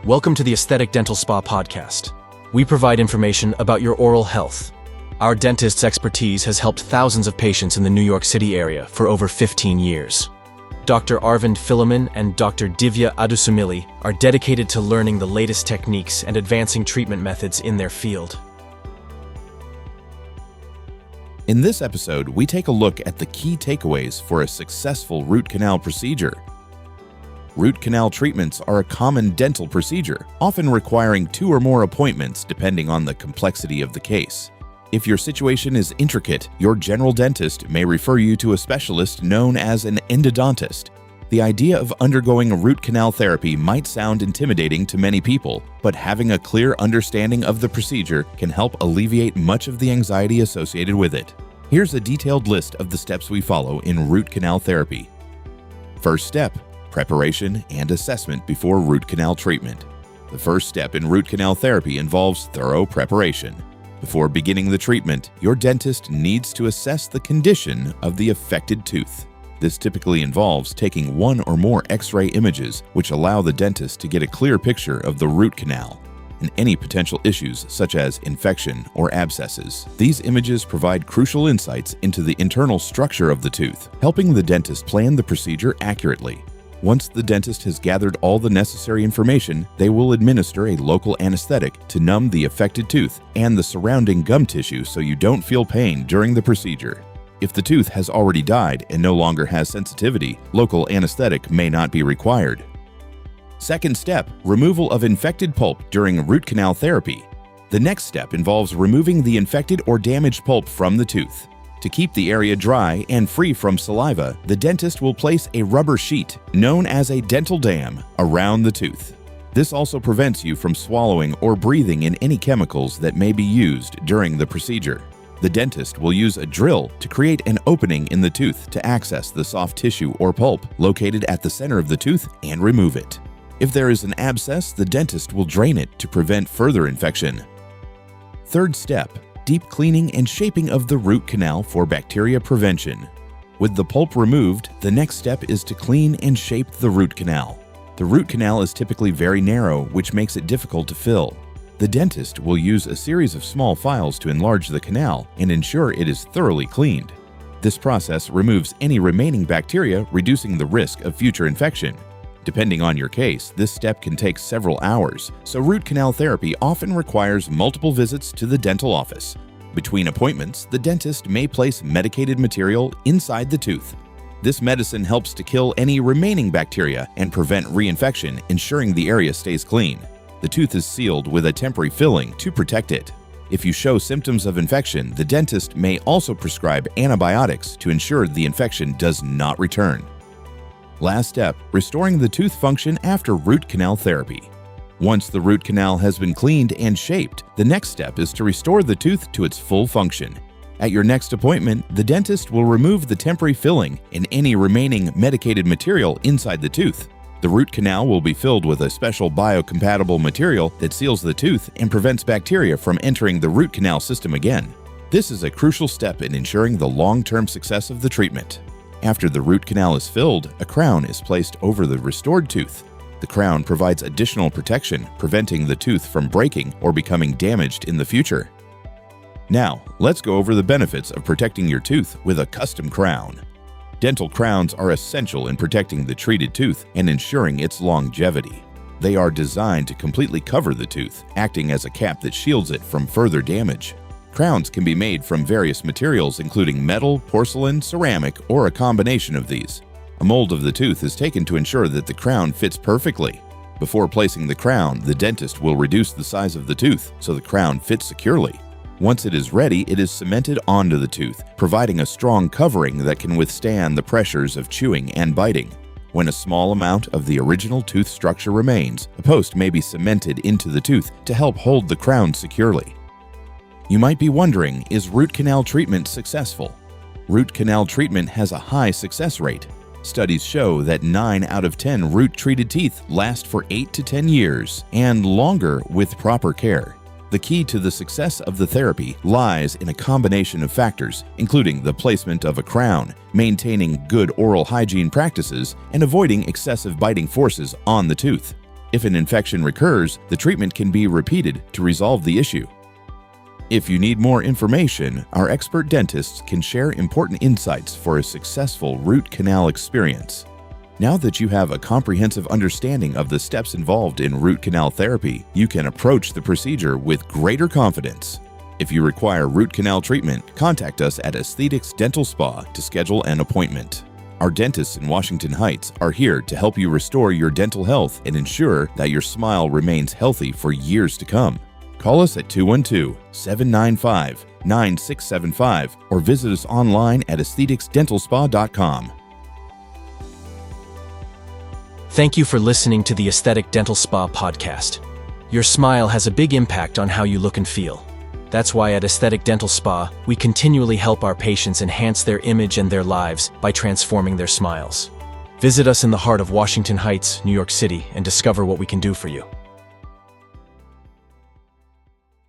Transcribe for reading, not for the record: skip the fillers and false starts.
Welcome to the Aesthetic Dental Spa podcast. We provide information about your oral health. Our dentist's expertise has helped thousands of patients in the New York City area for over 15 years. Dr. Arvind Philomen and Dr. Divya Adusumilli are dedicated to learning the latest techniques and advancing treatment methods in their field. In this episode, we take a look at the key takeaways for a successful root canal procedure. Root canal treatments are a common dental procedure, often requiring 2 or more appointments depending on the complexity of the case. If your situation is intricate, your general dentist may refer you to a specialist known as an endodontist. The idea of undergoing root canal therapy might sound intimidating to many people, but having a clear understanding of the procedure can help alleviate much of the anxiety associated with it. Here's a detailed list of the steps we follow in root canal therapy. First step: preparation and assessment before root canal treatment. The first step in root canal therapy involves thorough preparation. Before beginning the treatment, your dentist needs to assess the condition of the affected tooth. This typically involves taking 1 or more X-ray images, which allow the dentist to get a clear picture of the root canal and any potential issues such as infection or abscesses. These images provide crucial insights into the internal structure of the tooth, helping the dentist plan the procedure accurately. Once the dentist has gathered all the necessary information, they will administer a local anesthetic to numb the affected tooth and the surrounding gum tissue so you don't feel pain during the procedure. If the tooth has already died and no longer has sensitivity, local anesthetic may not be required. Second step: removal of infected pulp during root canal therapy. The next step involves removing the infected or damaged pulp from the tooth. To keep the area dry and free from saliva, the dentist will place a rubber sheet, known as a dental dam, around the tooth. This also prevents you from swallowing or breathing in any chemicals that may be used during the procedure. The dentist will use a drill to create an opening in the tooth to access the soft tissue or pulp located at the center of the tooth and remove it. If there is an abscess, the dentist will drain it to prevent further infection. Third step: deep cleaning and shaping of the root canal for bacteria prevention. With the pulp removed, the next step is to clean and shape the root canal. The root canal is typically very narrow, which makes it difficult to fill. The dentist will use a series of small files to enlarge the canal and ensure it is thoroughly cleaned. This process removes any remaining bacteria, reducing the risk of future infection. Depending on your case, this step can take several hours, so root canal therapy often requires multiple visits to the dental office. Between appointments, the dentist may place medicated material inside the tooth. This medicine helps to kill any remaining bacteria and prevent reinfection, ensuring the area stays clean. The tooth is sealed with a temporary filling to protect it. If you show symptoms of infection, the dentist may also prescribe antibiotics to ensure the infection does not return. Last step: restoring the tooth function after root canal therapy. Once the root canal has been cleaned and shaped, the next step is to restore the tooth to its full function. At your next appointment, the dentist will remove the temporary filling and any remaining medicated material inside the tooth. The root canal will be filled with a special biocompatible material that seals the tooth and prevents bacteria from entering the root canal system again. This is a crucial step in ensuring the long-term success of the treatment. After the root canal is filled, a crown is placed over the restored tooth. The crown provides additional protection, preventing the tooth from breaking or becoming damaged in the future. Now, let's go over the benefits of protecting your tooth with a custom crown. Dental crowns are essential in protecting the treated tooth and ensuring its longevity. They are designed to completely cover the tooth, acting as a cap that shields it from further damage. Crowns can be made from various materials including metal, porcelain, ceramic, or a combination of these. A mold of the tooth is taken to ensure that the crown fits perfectly. Before placing the crown, the dentist will reduce the size of the tooth so the crown fits securely. Once it is ready, it is cemented onto the tooth, providing a strong covering that can withstand the pressures of chewing and biting. When a small amount of the original tooth structure remains, a post may be cemented into the tooth to help hold the crown securely. You might be wondering, is root canal treatment successful? Root canal treatment has a high success rate. Studies show that 9 out of 10 root-treated teeth last for 8 to 10 years and longer with proper care. The key to the success of the therapy lies in a combination of factors, including the placement of a crown, maintaining good oral hygiene practices, and avoiding excessive biting forces on the tooth. If an infection recurs, the treatment can be repeated to resolve the issue. If you need more information, our expert dentists can share important insights for a successful root canal experience. Now that you have a comprehensive understanding of the steps involved in root canal therapy, you can approach the procedure with greater confidence. If you require root canal treatment, contact us at Aesthetics Dental Spa to schedule an appointment. Our dentists in Washington Heights are here to help you restore your dental health and ensure that your smile remains healthy for years to come. Call us at 212-795-9675 or visit us online at aestheticsdentalspa.com. Thank you for listening to the Aesthetic Dental Spa podcast. Your smile has a big impact on how you look and feel. That's why at Aesthetic Dental Spa, we continually help our patients enhance their image and their lives by transforming their smiles. Visit us in the heart of Washington Heights, New York City, and discover what we can do for you.